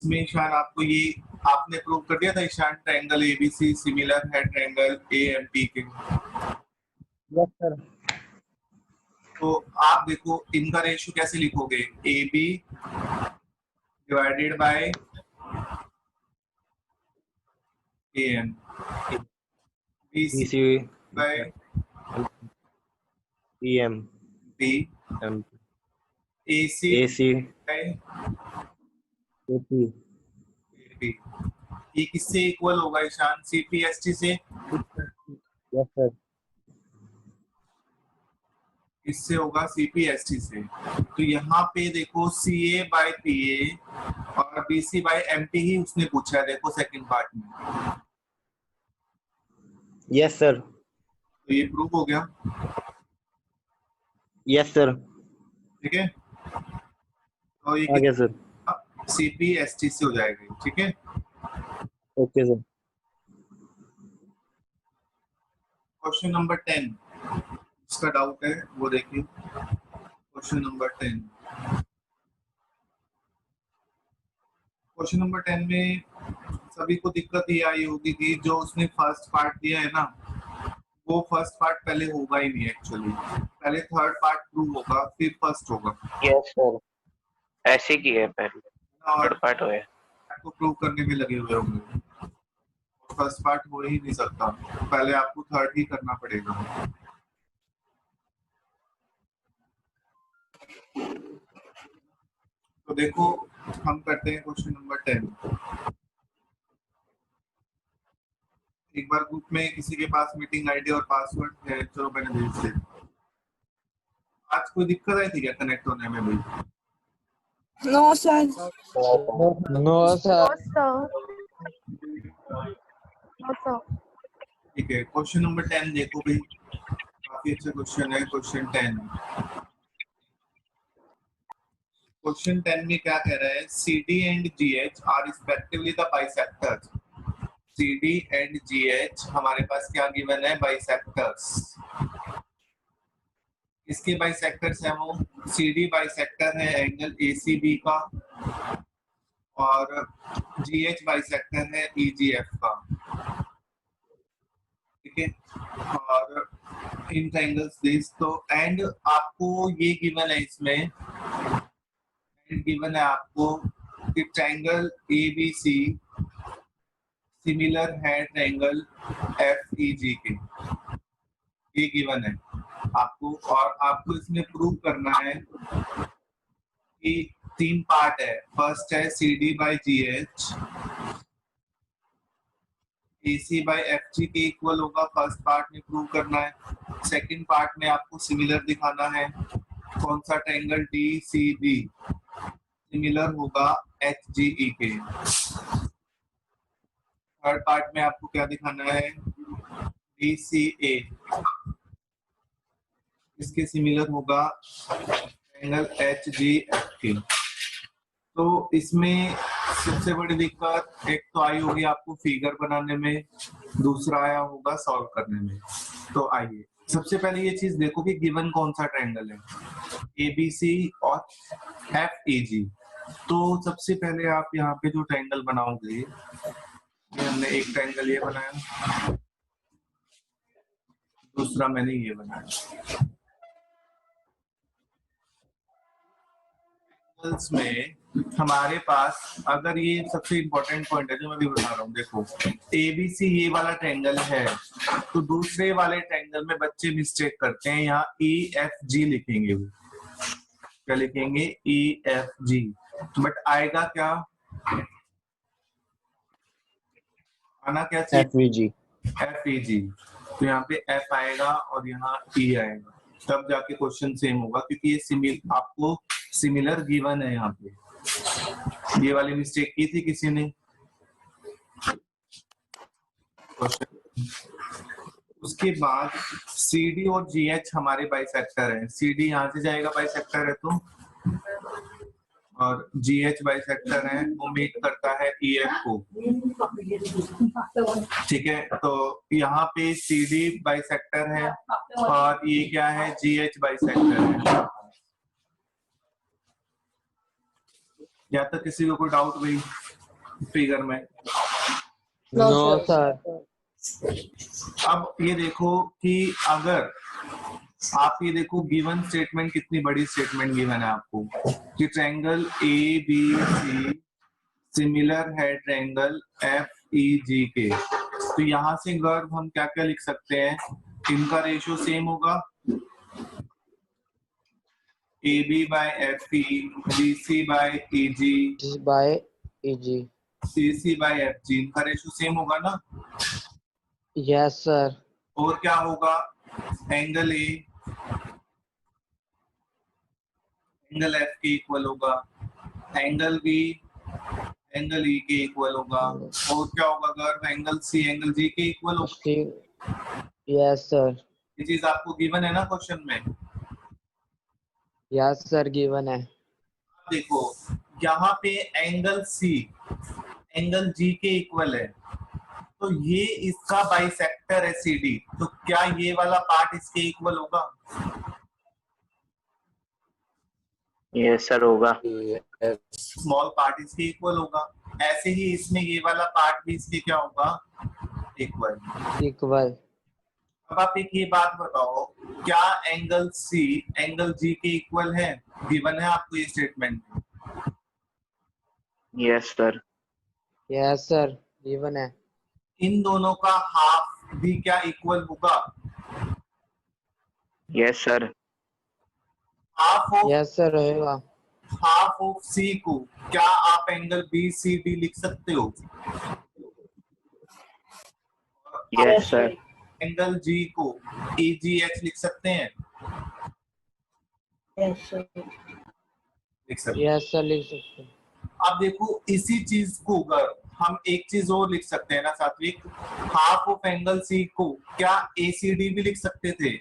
इसमें ईशान आपको ये आपने प्रूव कर दिया था ईशान, ट्रायंगल एबीसी सिमिलर है ट्रायंगल एएमपी के। Yes sir. तो आप देखो इनका रेशियो कैसे लिखोगे, A B divided by A M, B C by P M, B, A C by A P. B. ये किससे इक्वल होगा Ishan, C P S T से? Yes sir. इससे होगा सीपीएसटी से। तो यहाँ पे देखो सी ए बाय पी ए और B C by M T ही उसने पूछा है, देखो सेकंड पार्ट में। Yes sir. तो ये प्रूव हो गया। Yes sir. ठीक है, तो ये आगे सर। सीपीएसटी से हो जाएगा। ठीक है, ओके सर। क्वेश्चन नंबर 10 इसका डाउट है वो देखिए। क्वेश्चन नंबर 10, क्वेश्चन नंबर 10 में सभी को दिक्कत ये आई होगी कि जो उसने फर्स्ट पार्ट दिया है ना, वो फर्स्ट पार्ट पहले होगा ही नहीं एक्चुअली, पहले थर्ड पार्ट प्रूव होगा फिर फर्स्ट होगा। यस सर, ऐसे की है पहले और थर्ड पार्ट हुआ है, आपको प्रूव करने में लगे हुए होंगे, फर्स्ट पार्ट हो ही नहीं सकता, पहले आपको थर्ड ही करना पड़ेगा। तो देखो हम करते हैं क्वेश्चन नंबर 10। एक बार ग्रुप में किसी के पास मीटिंग आईडी और पासवर्ड है, चलो मैंने भेज दिया। आज कोई दिक्कत आई थी क्या कनेक्ट होने में भाई? No sir. No sir. ठीक है, क्वेश्चन नंबर 10 देखो भाई, काफी अच्छा क्वेश्चन है। क्वेश्चन 10, क्वेश्चन 10 में क्या कह रहा है, CD and GH are respectively the bisectors. CD and GH हमारे पास क्या गिवन है, बाइसेक्टर्स। इसके बाइसेक्टर्स हैं वो, CD बाइसेक्टर है एंगल ACB का और GH बाइसेक्टर है EGF का। ठीक है, और इन ट्रायंगल्स दिस, तो एंड आपको ये गिवन है, इसमें गिवन है आपको कि ट्रायंगल ABC सिमिलर है ट्रायंगल FEG के, ये गिवन है आपको। और आपको इसमें प्रूव करना है कि 3 पार्ट है। फर्स्ट है CD by GH, AC by FG के इक्वल होगा, फर्स्ट पार्ट में प्रूव करना है। सेकंड पार्ट में आपको सिमिलर दिखाना है, कौन सा ट्रायंगल DCB सिमिलर होगा HGE के। थर्ड पार्ट में आपको क्या दिखाना है, DCA इसके सिमिलर होगा ट्रायंगल HGF के। तो इसमें सबसे बड़ी दिक्कत एक तो आई होगी आपको फिगर बनाने में, दूसरा आया होगा सॉल्व करने में। तो आइए सबसे पहले ये चीज देखो कि गिवन कौन सा ट्रायंगल है, ABC और FEG। तो सबसे पहले आप यहाँ पे जो ट्रायंगल बनाओगे, ये हमने एक ट्रायंगल ये बनाया, दूसरा मैंने ये बनाया। में हमारे पास अगर ये सबसे इंपॉर्टेंट पॉइंट है जो मैं भी बता रहा हूँ, देखो ABC ये वाला ट्रायंगल है, तो दूसरे वाले ट्रायंगल में बच्चे मिस्टेक करते हैं, यहाँ EFG लिखेंगे, वो क्या लिखेंगे, EFG, बट आएगा क्या, आना क्या चाहिए, FEG। तो यहाँ पे F आएगा और यहाँ E आएगा, तब जाके क्वेश्चन सेम होगा, क्योंकि ये आपको सिमिलर गिवन है। यहाँ पे ये वाली मिस्टेक की थी किसी ने। उसके बाद CD और GH हमारे बाइसेक्टर हैं, CD यहाँ से जाएगा बाइसेक्टर है तो, और GH बाइसेक्टर है, वो मीट करता है EF को। ठीक है, तो यहाँ पे CD बाइसेक्टर है और ये क्या है, GH बाइसेक्टर है। या तो किसी को कोई डाउट भाई? फिगर में? No sir. अब ये देखो कि अगर आप ये देखो गिवन स्टेटमेंट, कितनी बड़ी स्टेटमेंट गिवन है आपको कि triangle A B C similar है ट्रायंगल एफ ई जी के। तो यहाँ से गर्व हम क्या क्या लिख सकते हैं? इनका रेशियो सेम होगा, A B by F E, B C by E G, by EG। C C by F G, इनका रेशियो सेम होगा ना? Yes sir. और क्या होगा? एंगल ए एंगल एफ के इक्वल होगा, एंगल बी एंगल ई के इक्वल होगा, और क्या होगा गर्व? एंगल सी एंगल जी के इक्वल होगा। Yes sir. ये चीज आपको गिवन है ना क्वेश्चन में? यस सर गिवन है। देखो यहाँ पे एंगल सी एंगल जी के इक्वल है, तो ये इसका बाइसेक्टर है CD, तो क्या ये वाला पार्ट इसके इक्वल होगा? यस सर होगा। स्मॉल पार्ट इसके इक्वल होगा। ऐसे ही इसमें ये वाला पार्ट भी इसके क्या होगा? इक्वल। इक्वल। अब आप एक ये बात बताओ, क्या एंगल सी एंगल जी के इक्वल है? गिवन है आपको ये statement. Yes sir. Yes sir given है। इन दोनों का हाफ भी क्या इक्वल होगा? Yes sir. Half of yes sir रहेगा। हाफ ऑफ सी को क्या आप एंगल बी सी डी लिख सकते हो? Yes sir. एंगल जी को ई जी एच लिख सकते हैं? लिख सकते हैं। यस सर लिख सकते हैं। अब देखो इसी चीज को अगर हम एक चीज और लिख सकते हैं ना सात्विक, हाफ ऑफ एंगल सी को क्या ए सी डी भी लिख सकते थे?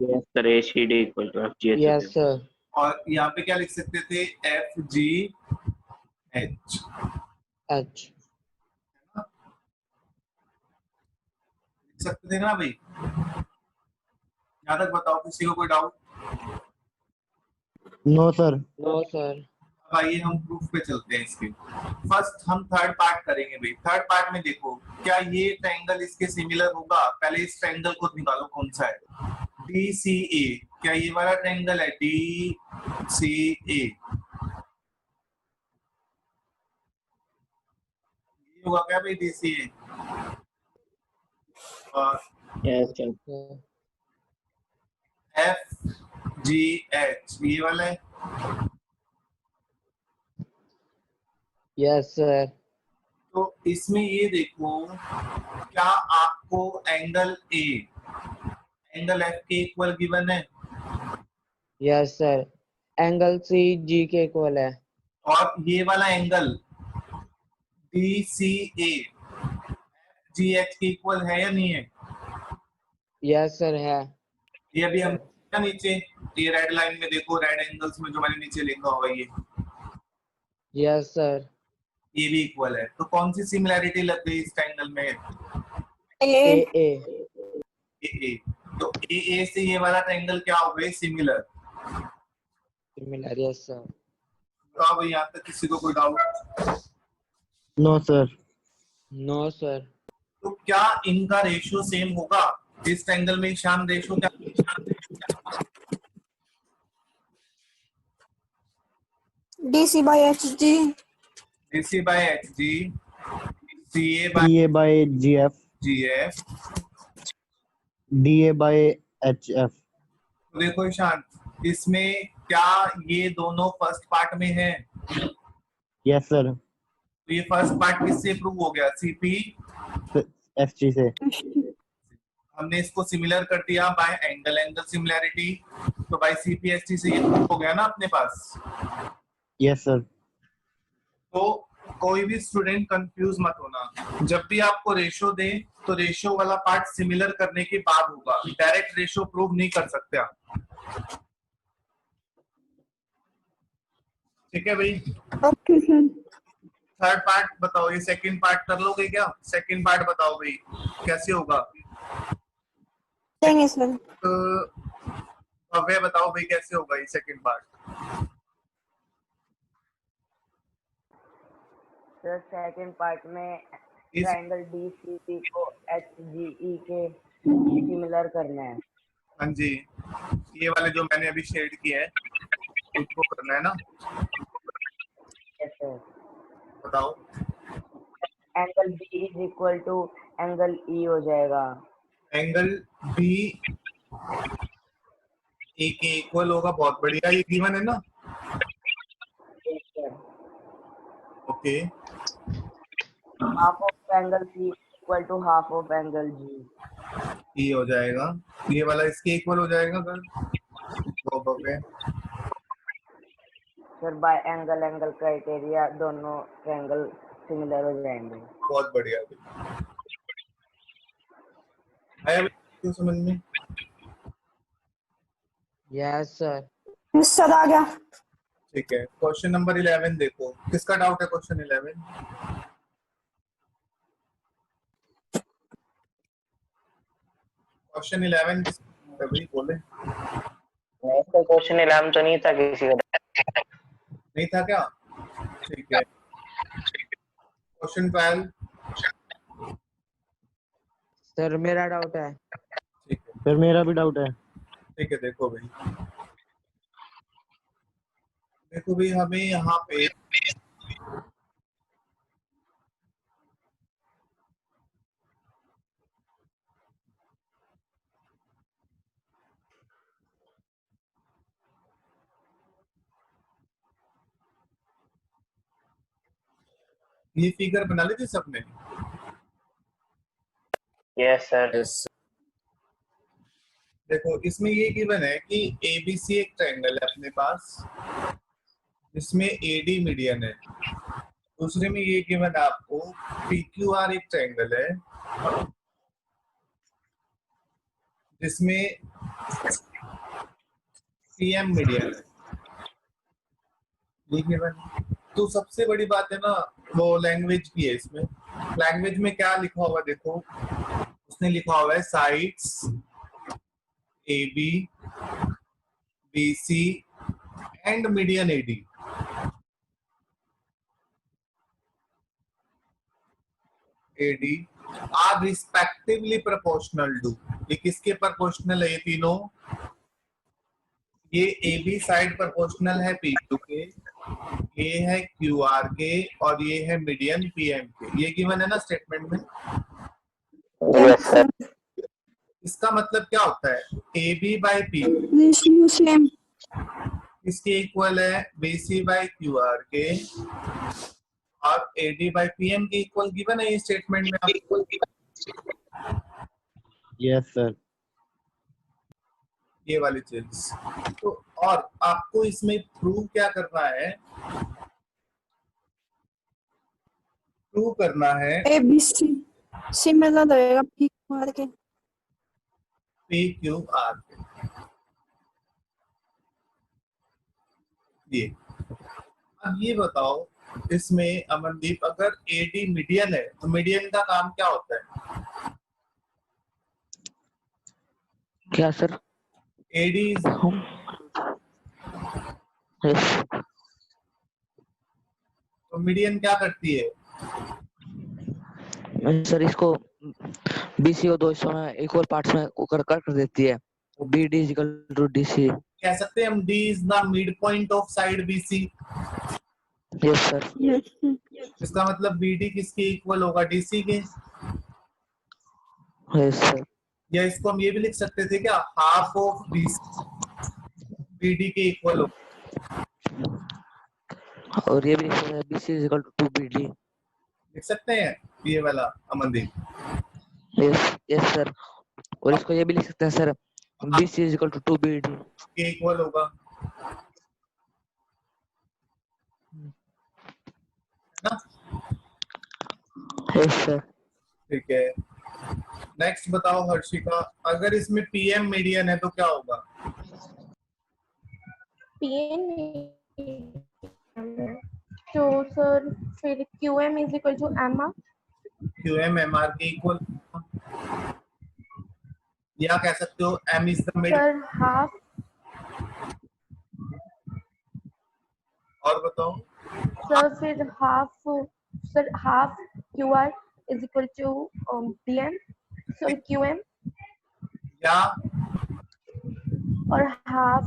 Yes sir ACD equal to FG। Yes sir. और यहाँ पे क्या लिख सकते थे? F G H. एच। लिख सकते थे ना भाई? यहाँ तक बताओ, किसी को कोई doubt? No sir. No sir. अब आइए हम प्रूफ पे चलते हैं इसके। फर्स्ट हम थर्ड पार्ट करेंगे भाई। थर्ड पार्ट में देखो, क्या ये ट्रायंगल इसके सिमिलर होगा? पहले इस ट्रायंगल को निकालो, कौन सा है? DCA, क्या ये वाला ट्रायंगल है? DCA ये होगा क्या भाई? DCA और यस सर। FGH ये वाला है। Yes sir. तो इसमें ये देखो, क्या आपको एंगल ए एंगल एफ के इक्वल गिवन है? Yes sir. एंगल CG के इक्वल है। और ये वाला एंगल DCA GH के इक्वल है या नहीं है? यस सर है। ये अभी हम नीचे ये रेड लाइन में देखो, रेड एंगल्स में जो मैंने नीचे लिखा हुआ है यस सर। ये भी इक्वल है। तो कौन सी सिमिलैरिटी लग गई इस ट्रायंगल में? ए। ए। तो ए से ये वाला ट्रायंगल क्या हो गए? सिमिलर। सिमिलर। Yes sir. तो अब यहाँ तक किसी को कोई doubt? No sir. No sir. तो क्या इनका रेशियो सेम होगा? इस ट्रायंगल में ईशान रेशियो क्या? DC by HG. DC by HG, CA by GF। GF। DA by HF। तो देखो ईशान, इसमें क्या ये दोनों फर्स्ट पार्ट में है? Yes sir. तो ये फर्स्ट पार्ट किससे प्रूव हो गया? CP FG से। हमने इसको सिमिलर कर दिया बाय एंगल एंगल सिमिलैरिटी, तो बाय CPST से ये प्रूव हो गया ना अपने पास। Yes sir. तो कोई भी स्टूडेंट कंफ्यूज मत होना, जब भी आपको रेशियो दे तो रेशियो वाला पार्ट सिमिलर करने के बाद होगा, डायरेक्ट रेशियो प्रूव नहीं कर सकते आप। ठीक है भाई? Okay, sir. थर्ड पार्ट बताओ, ये सेकंड पार्ट कर लोगे क्या? सेकंड पार्ट बताओ भाई कैसे होगा? Thank you, sir. भव्य बताओ भाई कैसे होगा ये second part? Sir second part में इस ट्रायंगल DCP को HGE के सिमिलर करना है। हाँ जी, ये वाले जो मैंने अभी शेड किया है उसको करना है ना, यस सर। बताओ। Angle B is equal to angle E हो जाएगा। एंगल बी ए के इक्वल होगा, बहुत बढ़िया, ये गिवन है ना। Yes sir. Okay, half of angle C equal to half of angle G। ये हो जाएगा, ये वाला इसके इक्वल हो जाएगा सर, तो okay. Sir bye angle angle criteria दोनों एंगल सिमिलर हो जाएंगे। बहुत बढ़िया, आया क्यों समझ में? Yes sir. सर आ गया। ठीक है, क्वेश्चन नंबर 11 देखो, किसका डाउट है क्वेश्चन 11? क्वेश्चन 11 किसका भाई बोले? नहीं तो क्वेश्चन 11 तो नहीं था किसी का। नहीं था क्या? ठीक है, क्वेश्चन 12। सर मेरा डाउट है। ठीक है, फिर मेरा भी डाउट है। ठीक है, देखो भाई, देखो भाई, हमें यहाँ पे ये फिगर बना ली थी सबने? Yes sir. देखो, इसमें ये गिवन है कि एबीसी एक ट्रायंगल है अपने पास, जिसमें एडी मीडियन है। दूसरे में ये गिवन है आपको पीक्यूआर एक ट्रायंगल है, जिसमें सीएम मीडियन है। ये गिवन है। तो सबसे बड़ी बात है ना, वो लैंग्वेज की है। इसमें लैंग्वेज में क्या लिखा हुआ देखो, उसने लिखा हुआ है sides AB BC and median AD। AD are respectively proportional to, ये किसके प्रोपोर्शनल है? ये तीनों, ये AB साइड प्रोपोर्शनल है PQ के, ये है QR के, और ये है मीडियन PM के। ये गिवन है ना स्टेटमेंट में। Yes sir. इसका मतलब क्या होता है? AB by P ratio same. इसके इक्वल है BC बाय QR के, और AD बाय PM के इक्वल गिवन है ये स्टेटमेंट में आपको। Yes sir. ये वाली चीज तो, और आपको इसमें प्रूव क्या करना है? प्रूव करना है ABC सिमिलर रहेगा PQR के। PQR ये। अब ये बताओ, इसमें अमनदीप, अगर AD मीडियन है तो मीडियन का काम क्या होता है? क्या सर? AD यस तो मीडियन क्या करती है? सर इसको BC को दो हिस्सों में इक्वल पार्ट्स में कर देती है। BD is equal to DC। कह सकते हैं हम D is the mid point of side BC। Yes sir. इसका मतलब BD किसके इक्वल होगा? DC के। Yes sir. या इसको हम ये भी लिख सकते थे क्या, हाफ ऑफ BC BD के इक्वल होगा। और ये भी BC is equal to 2BD। लिख सकते हैं ये वाला अमनदीप? Yes yes sir. और इसको ये भी लिख सकते हैं sir, BC is equal to 2BD के इक्वल होगा, ना? Yes sir. ठीक है, नेक्स्ट बताओ हर्षिका, अगर इसमें PM मीडियन है तो क्या होगा? तो सर फिर QM is equal to MR। QM MR के इक्वल, या कह सकते हो M is the mid. Sir half. और बताओ। सर फिर half sir, half QR is equal to DM, sorry, QM, या or half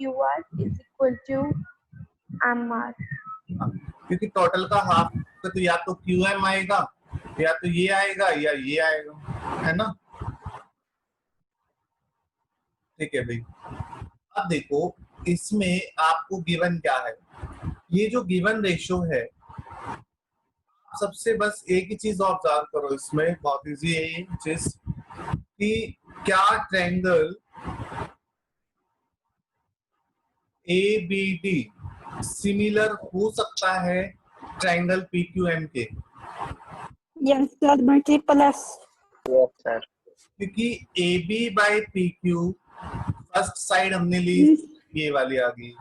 QR is equal to MR. क्योंकि टोटल का हाफ तो या तो QM आएगा या तो ये आएगा या ये आएगा, है ना। ठीक है भाई। अब देखो इसमें आपको गिवन क्या है, ये जो गिवन रेशियो है, सबसे बस एक ही चीज ऑब्जर्व करो इसमें, बहुत इजी है ये चीज, कि क्या ट्रायंगल ABD सिमिलर हो सकता है ट्रायंगल PQM के, Yes, sir. Multiple S. Yes, sir. क्योंकि AB by PQ first side हमने ली, ये वाली आ गई,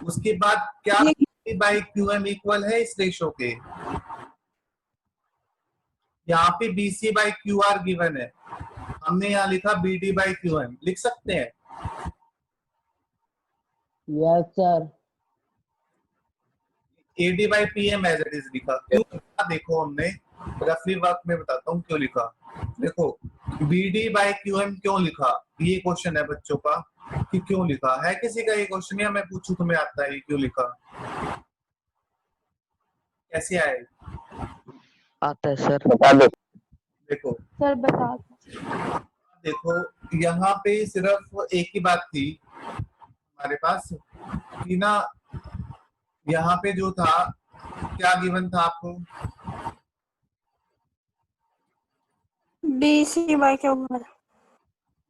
उसके बाद क्या ये- AB बाई QM इक्वल है इस रेशो के, यहाँ पे BC बाई QR गिवन है, हमने यहाँ लिखा BD बाई QM, लिख सकते हैं। Yes sir. AD by PM as it is लिखा, क्यों लिखा देखो, हमने रफली वर्क में बताता हूँ क्यों लिखा। देखो BD बाई QM क्यों लिखा, ये क्वेश्चन है बच्चों का कि क्यों लिखा है, किसी का ये क्वेश्चन या मैं पूछूं तुम्हें आता है ये क्यों लिखा, कैसे आए, आता है सर। बता दो। देखो सर बता देखो यहाँ पे सिर्फ एक ही बात थी हमारे पास कि ना, यहाँ पे जो था क्या गिवन था आपको, BC by QR.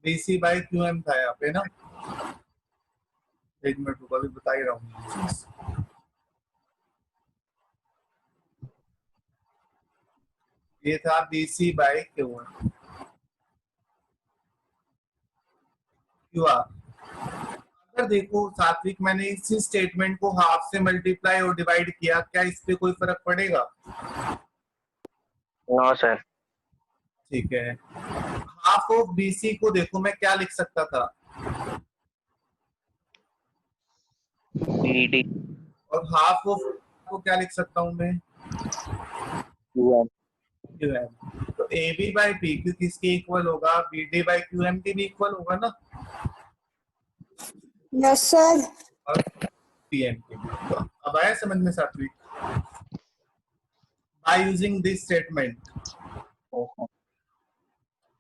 BC by QM था यहाँ पे ना, एक मिनट रुको अभी बता ही रहा हूँ। ये था BC बाई QM QR। अगर देखो सात्विक, मैंने इसी स्टेटमेंट को हाफ से मल्टीप्लाई और डिवाइड किया, क्या इस पे कोई फर्क पड़ेगा? No sir. ठीक है। हाफ ऑफ BC को देखो मैं क्या लिख सकता था, BD और हाफ ऑफ को क्या लिख सकता हूँ मैं, QM। QM। तो AB बाई PQ किसके इक्वल होगा, BD बाई QM के भी इक्वल होगा ना, Yes, sir. और PM के भी। तो अब आया समझ में सात्विक, बाय यूजिंग दिस स्टेटमेंट।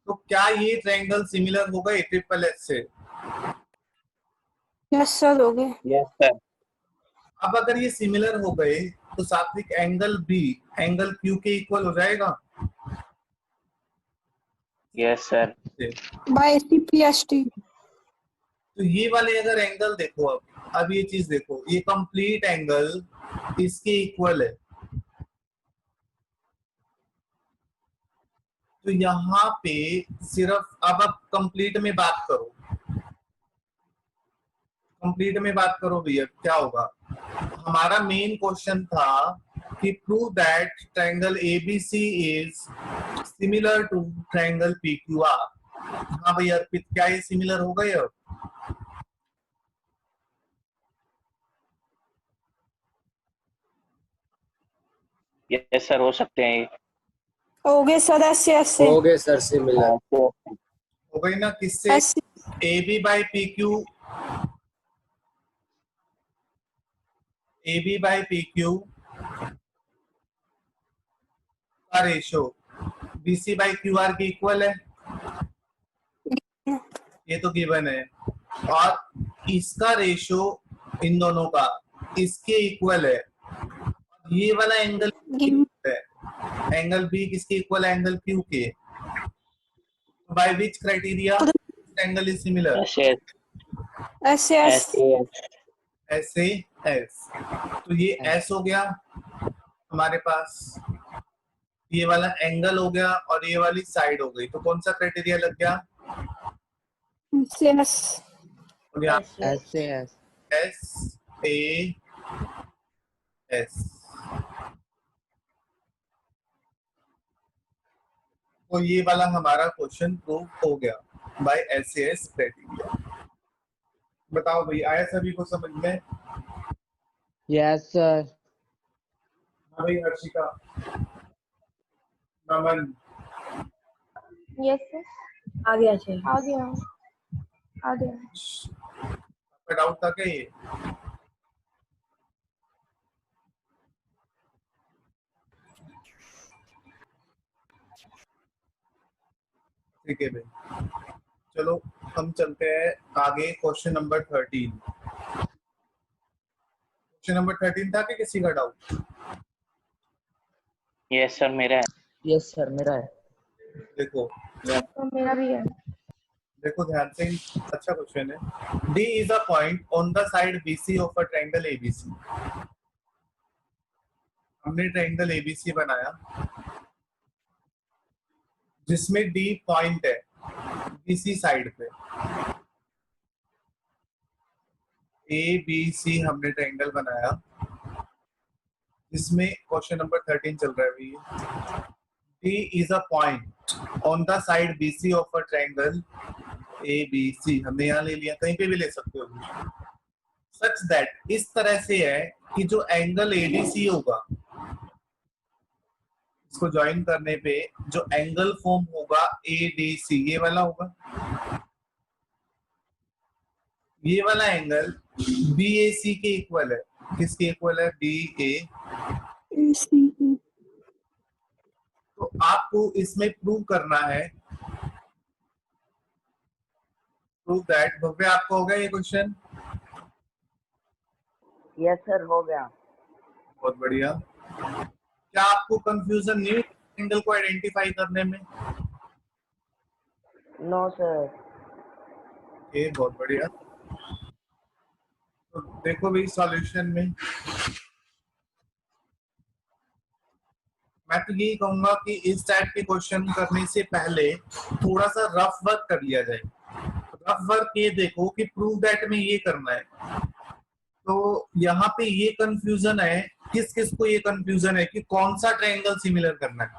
तो क्या ये ट्रायंगल सिमिलर होगा ASSS से? Yes, sir. हो गए. Yes sir. अब अगर ये सिमिलर हो गए तो सात्विक एंगल B एंगल Q के इक्वल हो जाएगा। Yes sir. By CPST. तो ये वाले अगर एंगल देखो, अब ये चीज देखो, ये कंप्लीट एंगल इसके इक्वल है, तो यहाँ पे सिर्फ अब कंप्लीट में बात करो, कंप्लीट में बात करो भैया, क्या होगा, हमारा मेन क्वेश्चन था कि prove that triangle ABC is similar to triangle PQR। हाँ भैया अर्पित, क्या ये सिमिलर होगा ये? यस सर, हो सकते हैं। हो गए सर. ऐसे हो गए सर सिमिलर। हो गई ना, किससे? ऐसे. AB by PQ, AB by PQ का रेशो BC बाई QR के इक्वल है, ये तो गिवन है, और इसका रेशो इन दोनों का इसके इक्वल है, ये वाला एंगल है, एंगल B किसके इक्वल है, एंगल Q के। By which criteria angle is similar? ऐसे. SAS। तो ये S हो गया हमारे पास, ये वाला एंगल हो गया, और ये वाली साइड हो गई, तो कौन सा क्राइटेरिया लग गया? SAS. और यहाँ एस SAS। तो ये वाला हमारा क्वेश्चन प्रूव हो गया बाय SAS क्राइटेरिया। बताओ भाई, आया सभी को समझ में? Yes sir. अभी हर्षिका, नमन, यस सर आ गया छे। आ गया आ गया आपका डाउट था क्या ये? ठीक है भाई, चलो हम चलते हैं आगे। Question number 13। क्वेश्चन नंबर 13 था कि किसी का डाउट? यस सर मेरा है। यस सर मेरा है। देखो यस सर मेरा भी है देखो ध्यान से, अच्छा क्वेश्चन है। D is a point on the side BC of a triangle ABC। हमने ट्रायंगल ABC बनाया जिसमें D पॉइंट है BC साइड पे। ABC हमने ट्रायंगल बनाया जिसमें क्वेश्चन नंबर 13 चल रहा है भैया। D is a point on the side BC of a triangle ABC। हमने यहाँ ले लिया, कहीं पे भी ले सकते हो। सच दैट, इस तरह से है कि जो एंगल ADC होगा, इसको ज्वाइन करने पे जो एंगल फॉर्म होगा ADC, ये वाला होगा। ये वाला एंगल BAC के इक्वल है। किसके इक्वल है? BAC। तो आपको इसमें प्रूव करना है, प्रूव दैट। भव्य, आपको हो गया ये क्वेश्चन? यस सर हो गया। बहुत बढ़िया। क्या आपको कंफ्यूजन नहीं हुई एंगल को आइडेंटिफाई करने में? No sir. ये बहुत बढ़िया। तो देखो भाई सॉल्यूशन में मैं तो यही कहूंगा कि इस टाइप के क्वेश्चन करने से पहले थोड़ा सा रफ वर्क कर लिया जाए। रफ वर्क ये देखो कि प्रूव दैट में ये करना है। तो यहाँ पे ये कंफ्यूजन है, किस किस को ये कंफ्यूजन है कि कौन सा ट्रायंगल सिमिलर करना है?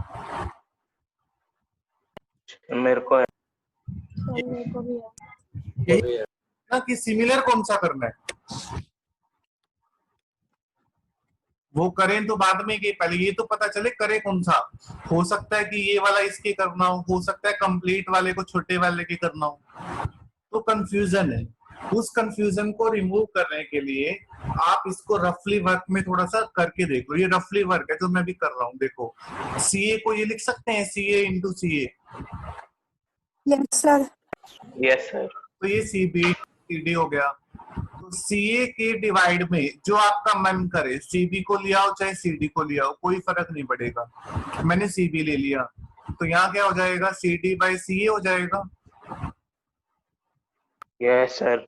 मेरे को है। सर मेरे को भी है यही है ना कि सिमिलर कौन सा करना है। वो करें तो बाद में, कि पहले ये तो पता चले करे कौन सा। हो सकता है कि ये वाला इसके करना हो सकता है कंप्लीट वाले को छोटे वाले के करना हो। तो कंफ्यूजन है, उस कंफ्यूजन को रिमूव करने के लिए आप इसको रफली वर्क में थोड़ा सा करके देखो। ये रफली वर्क है जो मैं भी कर रहा हूँ। देखो CA को ये लिख सकते हैं CA into CA। Yes sir. Yes sir. तो ये CB CD हो गया। तो CA के डिवाइड में जो आपका मन करे, CB को लिया हो चाहे CD को लिया हो, कोई फर्क नहीं पड़ेगा। मैंने CB ले लिया तो यहाँ क्या हो जाएगा? CD बाई CA हो जाएगा। Yes sir.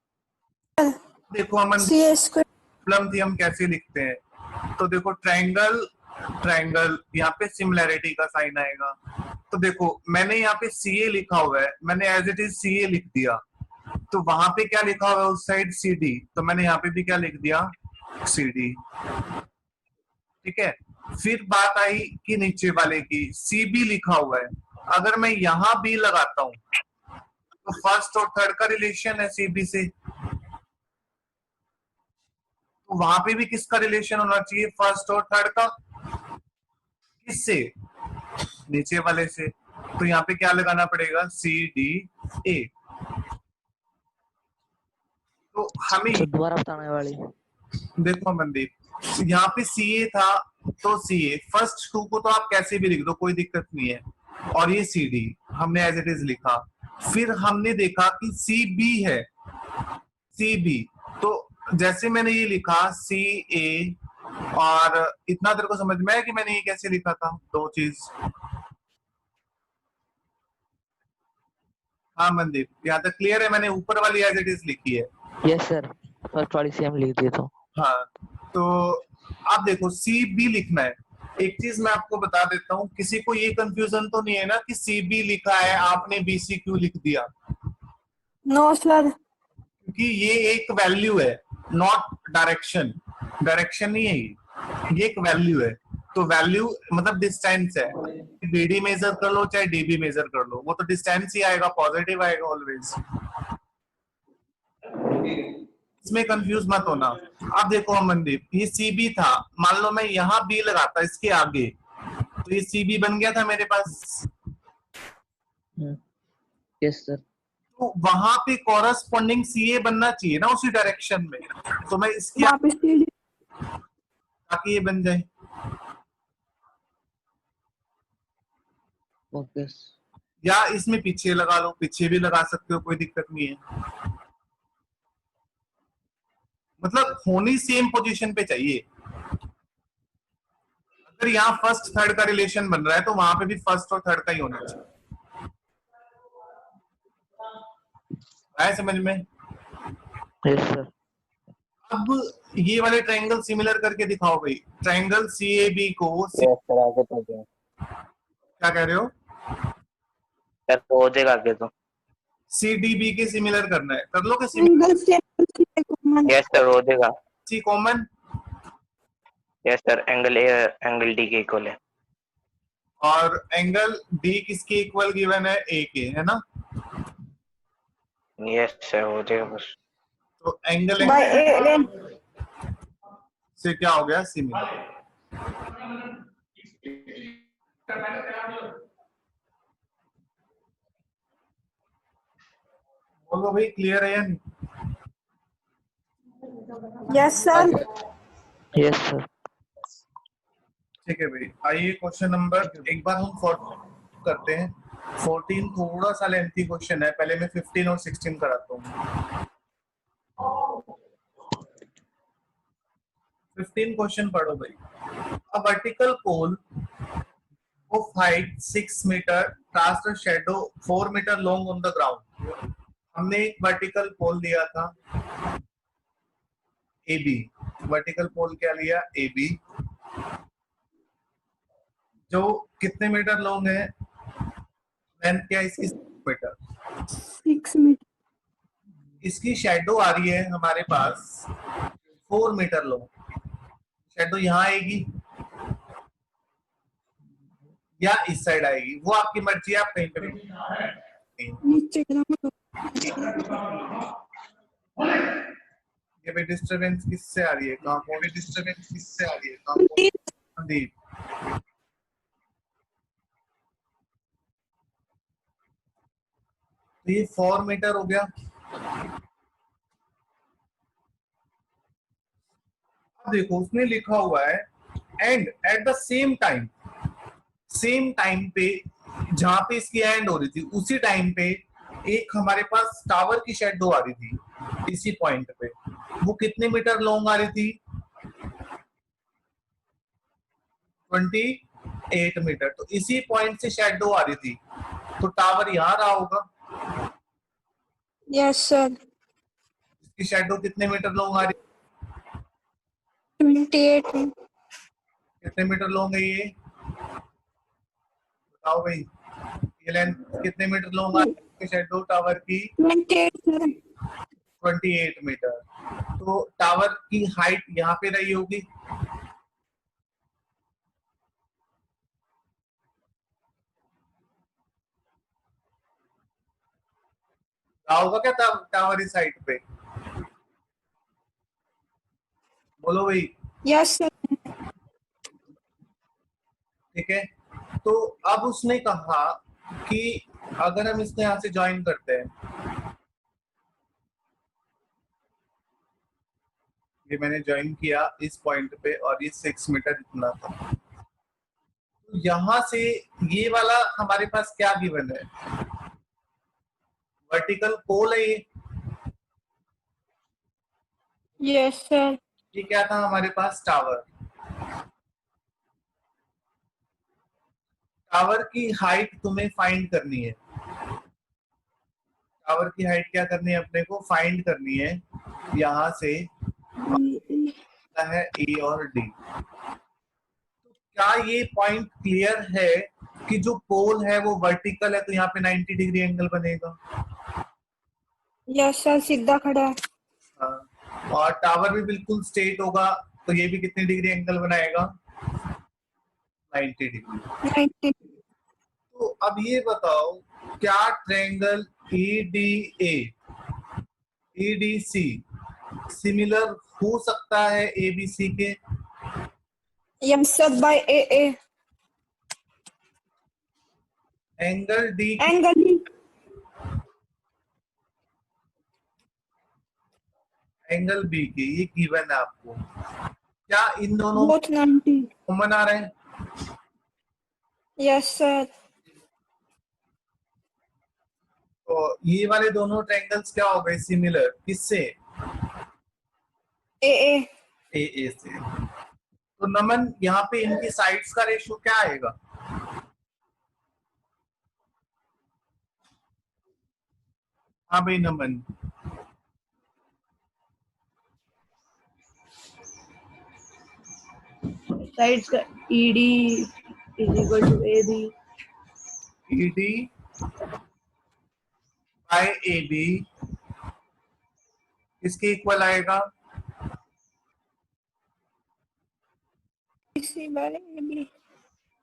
देखो अमन, CA स्क्वायर। प्रॉब्लम थी हम कैसे लिखते हैं। तो देखो ट्रायंगल ट्रायंगल, यहाँ पे सिमिलैरिटी का साइन आएगा। तो देखो मैंने यहाँ पे CA लिखा हुआ है, मैंने एज इट इज CA लिख दिया। तो वहां पे क्या लिखा हुआ है उस साइड? CD। तो मैंने यहाँ पे भी क्या लिख दिया? CD। ठीक है। फिर बात आई कि नीचे वाले की CB लिखा हुआ है। अगर मैं यहाँ B लगाता हूं तो फर्स्ट और थर्ड का रिलेशन है CB से। तो वहां पे भी किसका रिलेशन होना चाहिए? फर्स्ट और थर्ड का। किससे? नीचे वाले से। तो यहाँ पे क्या लगाना पड़ेगा? CDA। तो हमें तो दोबारा बताने वाली। देखो मनदीप, यहाँ पे CA था तो CA फर्स्ट टू को तो आप कैसे भी लिख दो, कोई दिक्कत नहीं है। और ये CD हमने एज इट इज लिखा। फिर हमने देखा कि CB है, CB। तो जैसे मैंने ये लिखा CA, और इतना तेरे को समझ में आया कि मैंने ये कैसे लिखा था? दो चीज। हाँ मनदीप, यहाँ तक क्लियर है? मैंने ऊपर वाली एज इट इज लिखी है। यस सर फर्स्ट वाली सेम लिख दिए तो। हाँ, तो आप देखो CB लिखना है। एक चीज मैं आपको बता देता हूँ, किसी को ये कंफ्यूजन तो नहीं है ना कि CB लिखा है आपने BC क्यों लिख दिया? No sir. क्योंकि ये एक वैल्यू है, नॉट डायरेक्शन। डायरेक्शन नहीं है ये एक वैल्यू है। तो वैल्यू मतलब डिस्टेंस है। BD मेजर कर लो चाहे DB मेजर कर लो, वो तो डिस्टेंस ही आएगा, पॉजिटिव आएगा ऑलवेज। इसमें कंफ्यूज मत होना। अब देखो अमनदीप, ये CB था, मान लो मैं यहाँ B लगाता इसके आगे, तो ये CB बन गया था मेरे पास। Yes sir. तो वहां पे कॉरस्पॉन्डिंग CA बनना चाहिए ना उसी डायरेक्शन में, तो मैं इसकी वापस CD ताकि ये बन जाए। ओके। या इसमें पीछे लगा लो, पीछे भी लगा सकते हो, कोई दिक्कत नहीं है। मतलब होनी सेम पोजीशन पे चाहिए। अगर यहाँ फर्स्ट थर्ड का रिलेशन बन रहा है तो वहां पे भी फर्स्ट और थर्ड का ही होना चाहिए। आया समझ में? Yes sir. अब ये वाले ट्रायंगल सिमिलर करके दिखाओ भाई। ट्रायंगल CAB को यस सर, आगे तो क्या क्या कह रहे हो? सर, हो जाएगा आगे तो। CDB के सिमिलर करना है, कर लो कि एंगल से कॉमन। यस सर, हो जाएगा। C common yes sir, angle A angle D के इक्वल है। और एंगल D किसके इक्वल गिवन है? A के, है ना? यस सर, हो जाएगा बस। तो एंगल बाय ए से क्या हो गया? सिमिलर। बोलो भाई, क्लियर है या नहीं? Yes sir. Yes sir. ठीक है भाई, आइए क्वेश्चन नंबर, एक बार हम 14 करते हैं। 14 थोड़ा सा लेंथी क्वेश्चन है, पहले मैं 15 और 16 कराता हूँ। 15 क्वेश्चन पढ़ो भाई। A vertical pole of height 6 metre cast a shadow 4 metre long on the ground। हमने एक वर्टिकल पोल लिया था AB। वर्टिकल पोल क्या लिया? AB, जो कितने मीटर लॉन्ग है? लेंथ क्या है इसकी? 6 मीटर। 6 मीटर। इसकी शेडो आ रही है हमारे पास 4 मीटर लॉन्ग। शेडो यहाँ आएगी या इस साइड आएगी, वो आपकी मर्जी है, आप कहीं पे भी। नीचे गिरा ये भाई डिस्टरबेंस किससे आ रही है? कहाँ पे डिस्टरबेंस किससे आ रही है? कहाँ पे? संदीप, तो ये 4 मीटर हो गया। अब देखो उसने लिखा हुआ है and at the same time, same time पे जहां पे इसकी एंड हो रही थी उसी टाइम पे एक हमारे पास टावर की शेडो आ रही थी इसी पॉइंट पे। वो कितने मीटर लॉन्ग आ रही थी? 28 मीटर। तो इसी पॉइंट से शेडो आ रही थी, तो टावर यहाँ रहा होगा। Yes sir. इसकी शेडो कितने मीटर लॉन्ग आ रही है? 28 कितने मीटर लॉन्ग है ये? बताओ भाई, ये लेंथ कितने मीटर लॉन्ग आ रही है शेडो टावर की? 28 सर। 28 मीटर। तो टावर की हाइट यहाँ पे रही होगी, होगा क्या टावर इस हाइट पे? बोलो भाई। Yes sir. ठीक है, तो अब उसने कहा कि अगर हम इसको यहाँ से ज्वाइन करते हैं, ये मैंने ज्वाइन किया इस पॉइंट पे और ये 6 मीटर इतना था, तो यहां से ये वाला हमारे पास क्या गिवन है? वर्टिकल पोल है ये। Yes sir. ये क्या था हमारे पास? टावर। टावर की हाइट तुम्हें फाइंड करनी है। टावर की हाइट क्या करनी है अपने को? फाइंड करनी है। यहां से है ए और डी। क्या ये पॉइंट क्लियर है कि जो पोल है वो वर्टिकल है, तो यहाँ पे 90 डिग्री एंगल बनेगा? यस सर, सीधा खड़ा है। हाँ। और टावर भी बिल्कुल स्ट्रेट होगा, तो ये भी कितनी डिग्री एंगल बनाएगा? 90 डिग्री। 90। तो अब ये बताओ, क्या ट्रायंगल EDA EDC सिमिलर हो सकता है ए बी सी के? Yes sir, by AA. Angle D Angle D. Angle B के, ये गिवन है आपको। क्या इन दोनों Both 90. कॉमन आ रहे हैं? Yes sir. तो ये वाले दोनों ट्रायंगल्स क्या हो गए सिमिलर, किससे? AA. ए ए से। तो नमन यहाँ पे इनकी साइड्स का रेशियो क्या आएगा? हाँ भाई नमन, Sides का ED is equal to AB. ED बाय AB इसके इक्वल आएगा? BC by AB.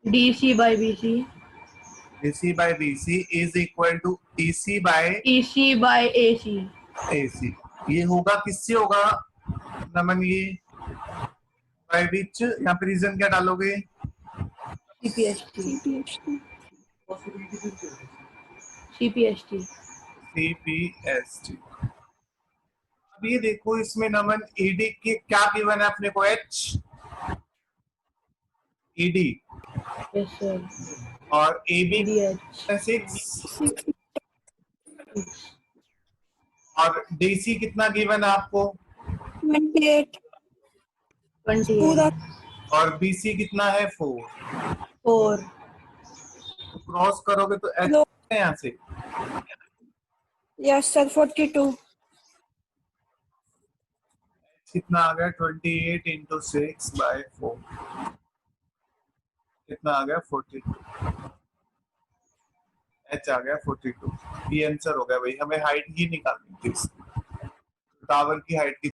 DC by BC. BC by BC is equal to EC by EC by AC. AC। ये होगा किससे होगा नमन? ये बाय विच, यहाँ पे रीजन क्या डालोगे? CPST. CPHT. CPST. CPST। अब ये देखो इसमें नमन ED की क्या गिवन है अपने को? H ED Yes sir. और AB DH. 6 और DC कितना गिवन है आपको? 28. 28. पूरा और BC कितना है? 4। 4. क्रॉस करोगे तो H लो. है यहाँ से। Yes sir, 42. कितना आ गया? 28 इंटू 6 बाय 4 कितना आ गया? 42। H आ गया 42। ये आंसर हो गया भाई। हमें हाइट ही निकालनी थी, टावर की हाइट की